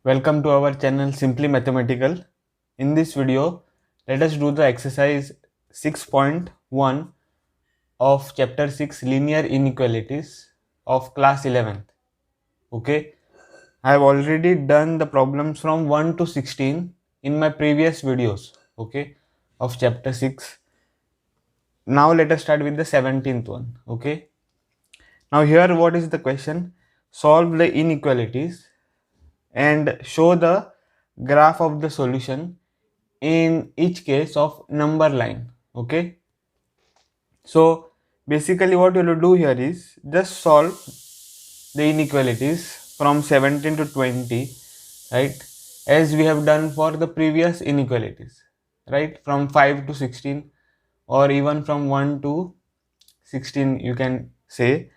Welcome to our channel Simply Mathematical. In this video, let us do the exercise 6.1 of chapter 6 linear inequalities of class 11th. Okay, I have already done the problems from 1 to 16 in my previous videos, okay, of chapter 6. Now let us start with the 17th one, okay. Now here what is the question? Solve the inequalities and show the graph of the solution in each case of number line. Okay, so basically what you will do here is just solve the inequalities from 17 to 20, right, as we have done for the previous inequalities, right, from 5 to 16 or even from 1 to 16, you can say.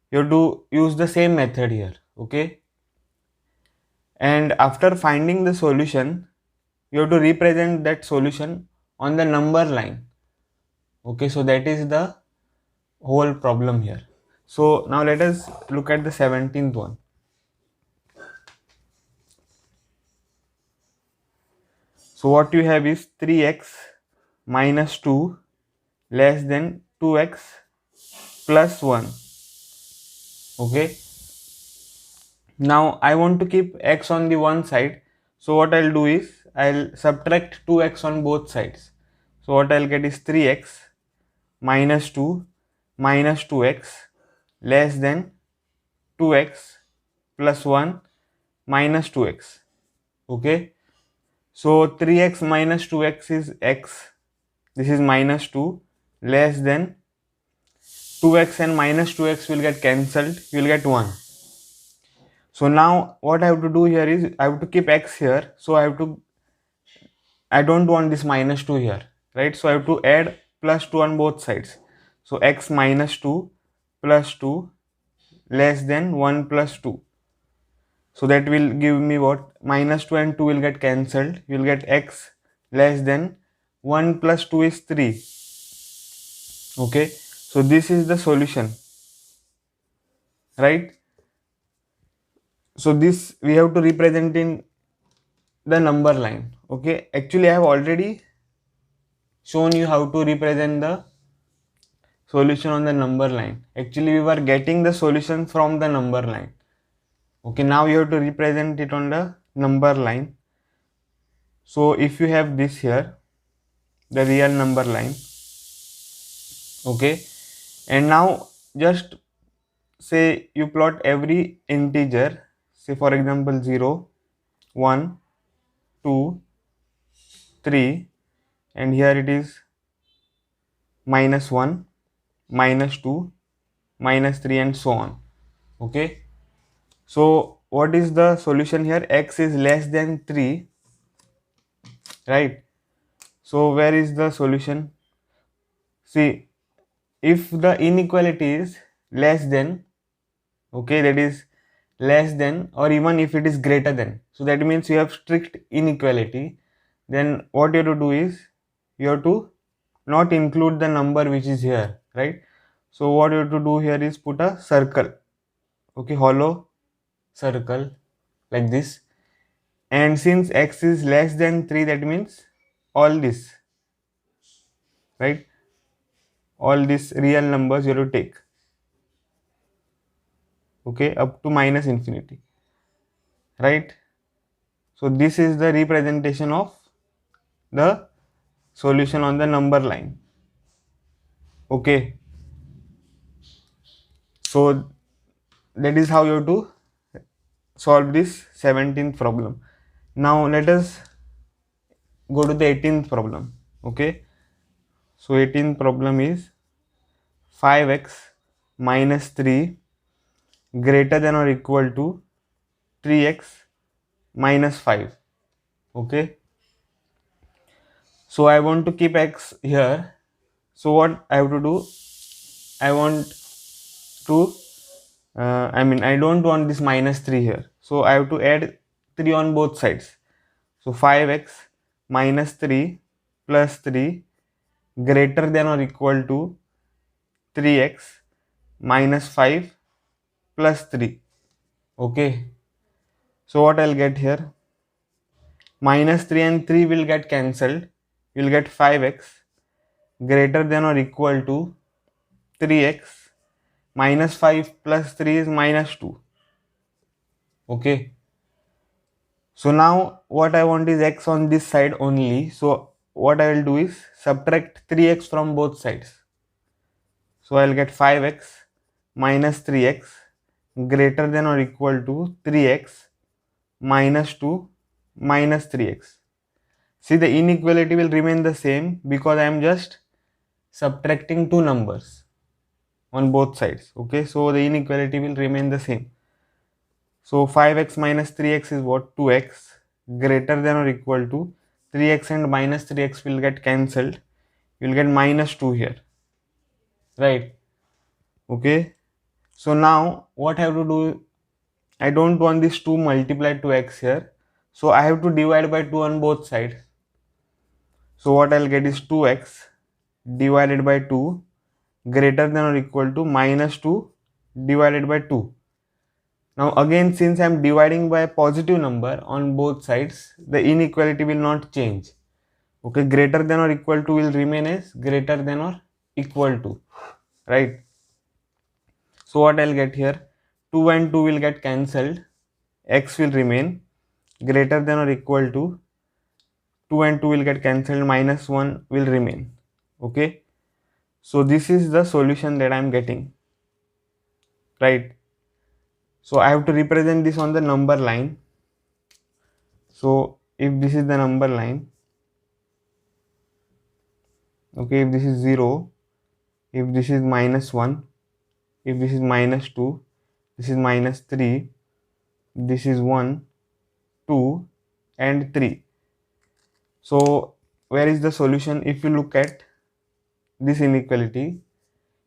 You have to use the same method here. Okay, and after finding the solution, you have to represent that solution on the number line. Okay, so that is the whole problem here. So now let us look at the 17th one. So what you have is 3x minus 2 less than 2x plus 1. Okay, now I want to keep x on the one side, so what I'll do is I'll subtract 2x on both sides. So what I'll get is 3x minus 2 minus 2x less than 2x plus 1 minus 2x. Okay, so 3x minus 2x is x, this is minus 2, less than 2x and minus 2x will get cancelled, you will get 1. So now what I have to do here is I have to keep x here, so I don't want this minus 2 here, right? So I have to add plus 2 on both sides. So x minus 2 plus 2 less than 1 plus 2. So that will give me what? Minus 2 and 2 will get cancelled. You will get x less than 1 plus 2 is 3. Okay. So this is the solution, right? So this we have to represent in the number line. Okay. Actually, I have already shown you how to represent the solution on the number line. Actually, we were getting the solution from the number line. Okay. Now you have to represent it on the number line. So if you have this here, the real number line, okay, and now just say you plot every integer, say for example 0, 1, 2, 3, and here it is minus 1, minus 2, minus 3, and so on. Okay, so what is the solution here? X is less than 3, right? So where is the solution? See, if the inequality is less than, okay, that is less than, or even if it is greater than, so that means you have strict inequality, then what you have to do is you have to not include the number which is here, right? So what you have to do here is put a circle, okay, hollow circle like this, and since x is less than 3, that means all this, right, all these real numbers you have to take, okay, up to minus infinity, right? So this is the representation of the solution on the number line. Okay, so that is how you have to solve this 17th problem. Now let us go to the 18th problem. Okay, so 18th problem is 5x minus 3 greater than or equal to 3x minus 5. Okay, so I want to keep x here. So what I have to do, I want to I don't want this minus 3 here, so I have to add 3 on both sides. So 5x minus 3 plus 3 greater than or equal to 3x minus 5 plus 3. Okay, So what I'll get here, minus 3 and 3 will get cancelled. You'll get 5x greater than or equal to 3x. Minus 5 plus 3 is minus 2. Okay. So now what I want is x on this side only. So what I will do is subtract 3x from both sides. So I will get 5x minus 3x greater than or equal to 3x minus 2 minus 3x. See, the inequality will remain the same because I am just subtracting two numbers on both sides. Okay, so the inequality will remain the same. So 5x minus 3x is what? 2x greater than or equal to 3x, and minus 3x will get cancelled. You will get minus 2 here, right? Okay, so now what I have to do, I don't want this 2 multiplied to x here, so I have to divide by 2 on both sides. So what I'll get is 2x divided by 2 greater than or equal to minus 2 divided by 2. Now again, since I am dividing by a positive number on both sides, the inequality will not change. Okay, greater than or equal to will remain as greater than or equal to, right? So what I'll get here, 2 and 2 will get cancelled, x will remain greater than or equal to 2 and 2 will get cancelled, minus 1 will remain. Okay, so this is the solution that I am getting, right? So I have to represent this on the number line. So if this is the number line, okay, if this is 0, if this is minus 1, if this is minus 2, this is minus 3, this is 1, 2 and 3. So where is the solution? If you look at this inequality,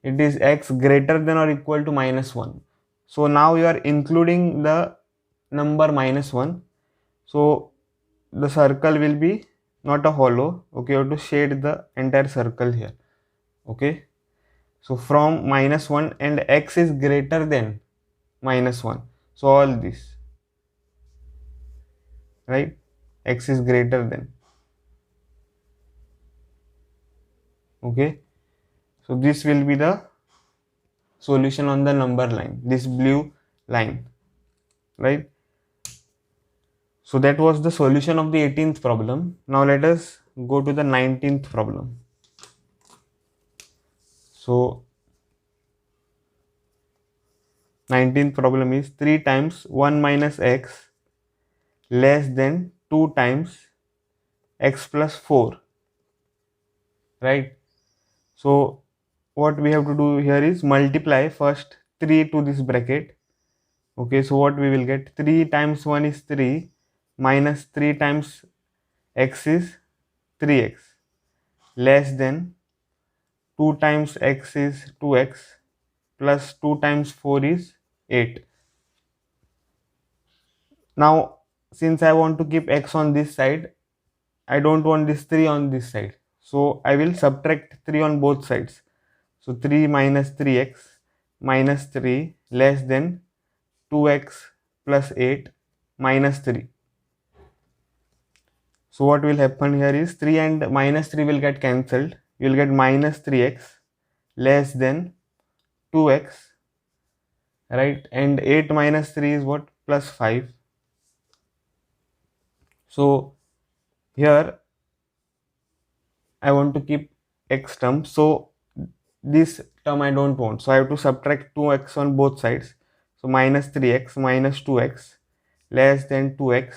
it is x greater than or equal to minus 1. So now you are including the number minus 1. So the circle will be not a hollow. Okay, you have to shade the entire circle here. Okay, so from minus 1 and x is greater than minus 1. So all this, right? X is greater than. Okay, so this will be the solution on the number line, this blue line, right? So that was the solution of the 18th problem. Now let us go to the 19th problem. So 19th problem is 3 times 1 minus x less than 2 times x plus 4, right? So what we have to do here is multiply first 3 to this bracket. Okay, so what we will get, 3 times 1 is 3 minus 3 times x is 3x less than 2 times x is 2x plus 2 times 4 is 8. Now since I want to keep x on this side, I don't want this 3 on this side, so I will subtract 3 on both sides. So 3 minus 3x minus 3 less than 2x plus 8 minus 3. So what will happen here is 3 and minus 3 will get cancelled. You will get minus 3x less than 2x, right? And 8 minus 3 is what? Plus 5. So here I want to keep x term, so this term I don't want, so I have to subtract 2x on both sides. So minus 3x minus 2x less than 2x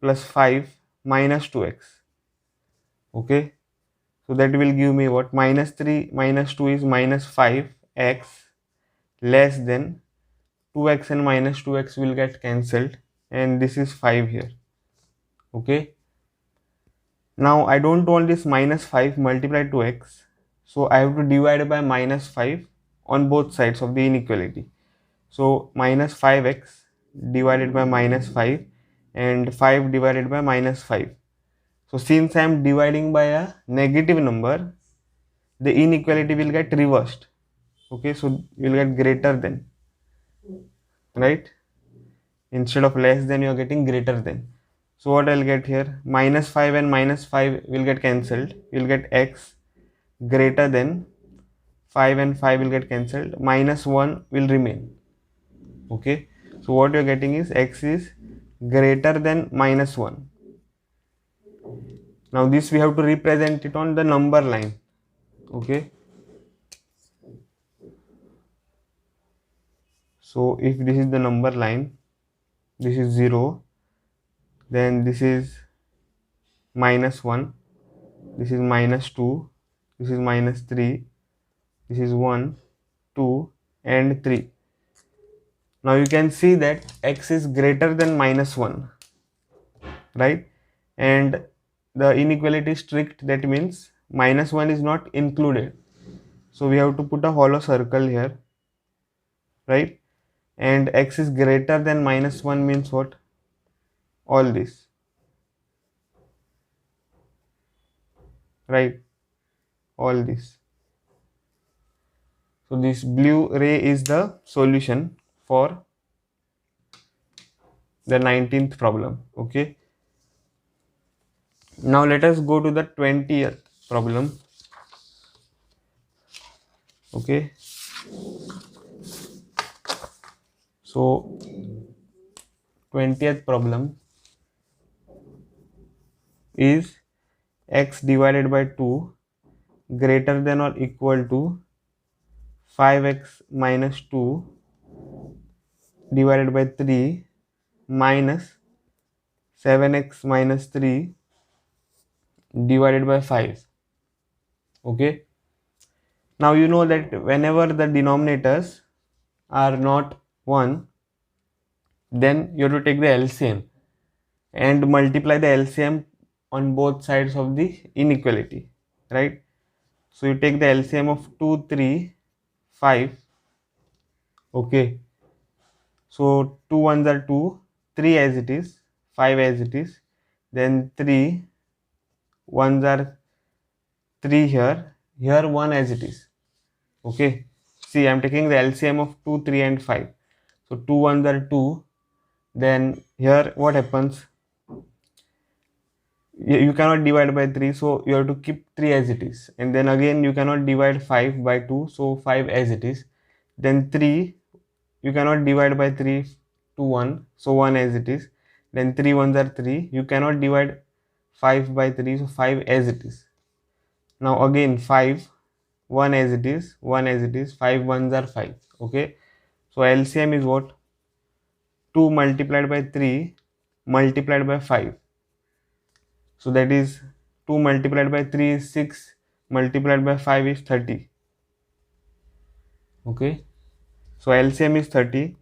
plus 5 minus 2x. Okay, so that will give me what? Minus 3 minus 2 is minus 5x less than 2x, and minus 2x will get cancelled, and this is 5 here. Okay, now I don't want this minus 5 multiplied to x, so I have to divide by minus 5 on both sides of the inequality. So minus 5x divided by minus 5 and 5 divided by minus 5. So since I am dividing by a negative number, the inequality will get reversed. Okay, so you will get greater than, right? Instead of less than, you are getting greater than. So what I'll get here, minus 5 and minus 5 will get cancelled. You'll get x greater than 5 and 5 will get cancelled. Minus 1 will remain. Okay. So what you're getting is x is greater than minus 1. Now this we have to represent it on the number line. Okay. So if this is the number line, this is 0, then this is minus 1, this is minus 2, this is minus 3, this is 1, 2 and 3. Now you can see that x is greater than minus 1, right? And the inequality is strict, that means minus 1 is not included. So we have to put a hollow circle here, right? And x is greater than minus 1 means what? All this, right? All this. So this blue ray is the solution for the 19th problem. Okay. Now let us go to the 20th problem. Okay. So 20th problem is x divided by 2 greater than or equal to 5x minus 2 divided by 3 minus 7x minus 3 divided by 5. Okay. Now you know that whenever the denominators are not 1, then you have to take the LCM and multiply the LCM on both sides of the inequality, right? So you take the LCM of 2, 3, 5. Okay. So 2 ones are 2, 3 as it is, 5 as it is, then 3 ones are 3 here, 1 as it is. Okay. See, I am taking the LCM of 2, 3 and 5. So 2 ones are 2. Then here what happens? You cannot divide by 3, so you have to keep 3 as it is. And then again you cannot divide 5 by 2, so 5 as it is. Then 3, you cannot divide by 3 to 1, so 1 as it is. Then 3 ones are 3, you cannot divide 5 by 3, so 5 as it is. Now again 5, 1 as it is, 1 as it is, 5 ones are 5. Okay. So LCM is what? 2 multiplied by 3 multiplied by 5. So that is 2 multiplied by 3 is 6, multiplied by 5 is 30. Okay. So LCM is 30.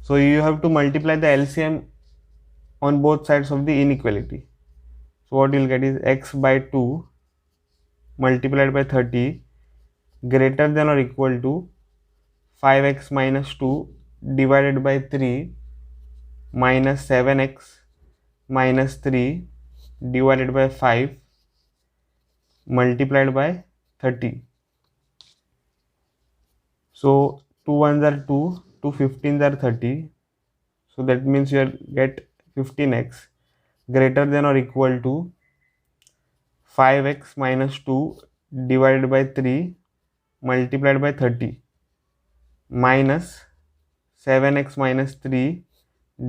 So you have to multiply the LCM on both sides of the inequality. So what you will get is x by 2 multiplied by 30 greater than or equal to 5x minus 2 divided by 3 minus 7x minus 3 divided by 5 multiplied by 30. So 2 ones are 2, 2 15s are 30. So that means you get 15x greater than or equal to 5x minus 2 divided by 3 multiplied by 30 minus 7x minus 3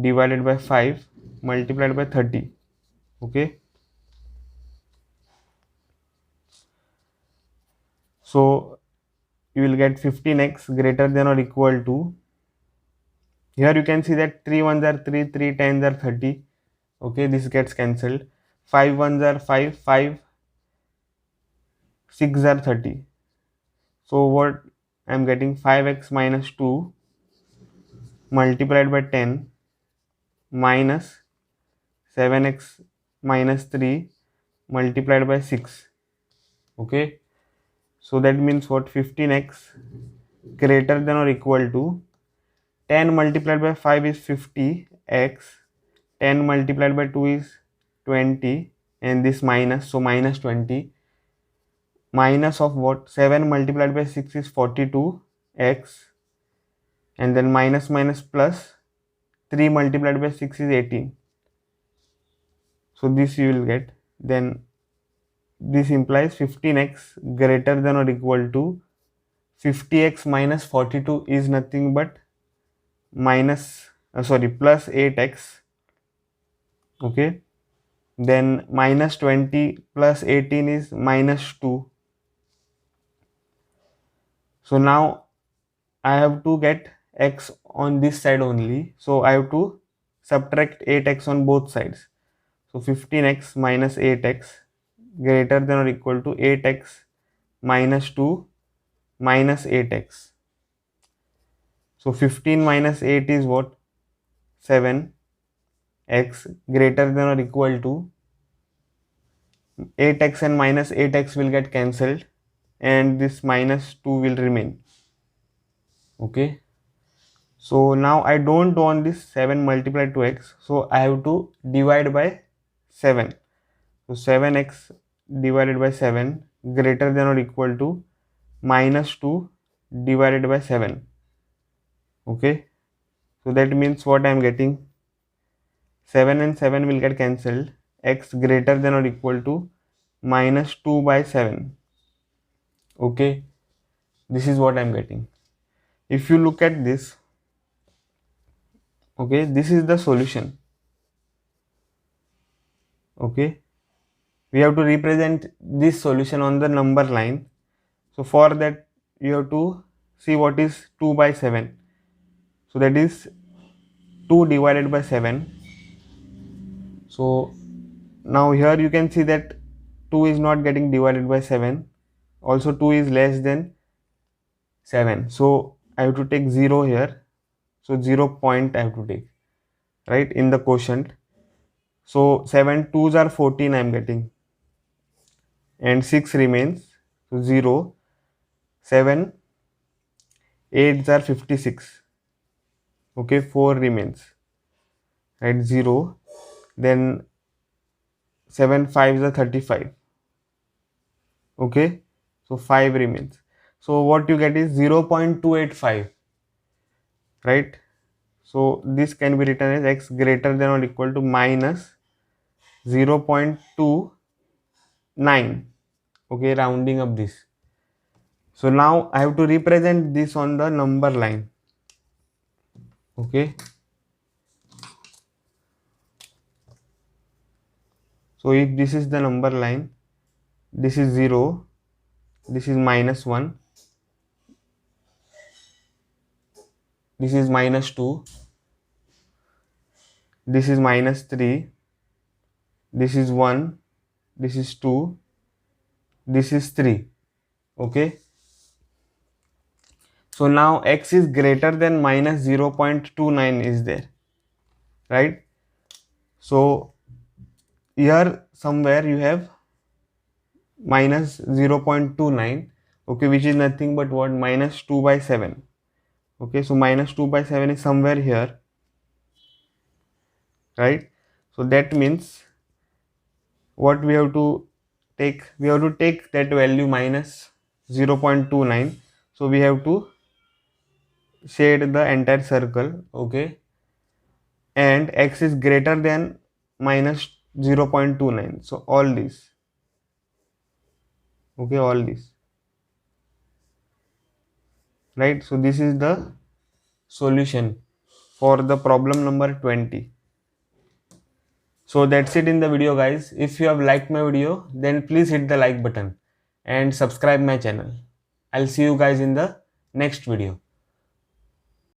divided by 5 multiplied by 30. Okay. So you will get 15x greater than or equal to, here you can see that 3 ones are 3, 3 tens are 30. Okay, this gets cancelled. 5 ones are 5, 5 6 are 30. So what I am getting, 5x minus 2 multiplied by 10 minus 7x minus 3 multiplied by 6. Okay. So that means what? 15x greater than or equal to 10 multiplied by 5 is 50x, 10 multiplied by 2 is 20, and this minus, so minus 20, minus of what? 7 multiplied by 6 is 42x, and then minus minus plus 3 multiplied by 6 is 18. So this you will get. Then this implies 15x greater than or equal to 50x minus 42 is nothing but plus 8x. Okay. Then minus 20 plus 18 is minus 2. So now I have to get x on this side only. So I have to subtract 8x on both sides. So 15x minus 8x greater than or equal to 8x minus 2 minus 8x. So 15 minus 8 is what? 7. X greater than or equal to 8x and minus 8x will get cancelled and this minus 2 will remain. Okay. So now I don't want this 7 multiplied to x. So I have to divide by 7. So 7x divided by 7 greater than or equal to minus 2 divided by 7. Okay. So that means what I am getting? 7 and 7 will get cancelled. X greater than or equal to minus 2 by 7. Okay. This is what I am getting. If you look at this, okay, this is the solution. Okay. We have to represent this solution on the number line. So for that you have to see what is 2 by 7. So that is 2 divided by 7. So now here you can see that 2 is not getting divided by 7. Also 2 is less than 7. So I have to take 0 here. So 0 point I have to take, right, in the quotient. So 7 2s are 14 I am getting. And 6 remains. So 0. 7 8s are 56. Okay, 4 remains. Right, 0. Then 7 5s are 35. Okay, so 5 remains. So what you get is 0.285. Right. So this can be written as x greater than or equal to minus 0.29. Okay, rounding up this. So now I have to represent this on the number line. Okay. So if this is the number line, this is 0, this is minus 1, this is minus 2, this is minus 3, this is 1, this is 2, this is 3. Okay. So now x is greater than minus 0.29 is there, right? So here somewhere you have minus 0.29, okay, which is nothing but what? Minus 2 by 7. Okay, so minus 2 by 7 is somewhere here, right? So that means what we have to take? We have to take that value minus 0.29. So we have to shade the entire circle. Okay, and x is greater than minus 0.29. So all these. Okay, all these. Right. So this is the solution for the problem number 20. So that's it in the video, guys. If you have liked my video, then please hit the like button and subscribe my channel. I'll see you guys in the next video.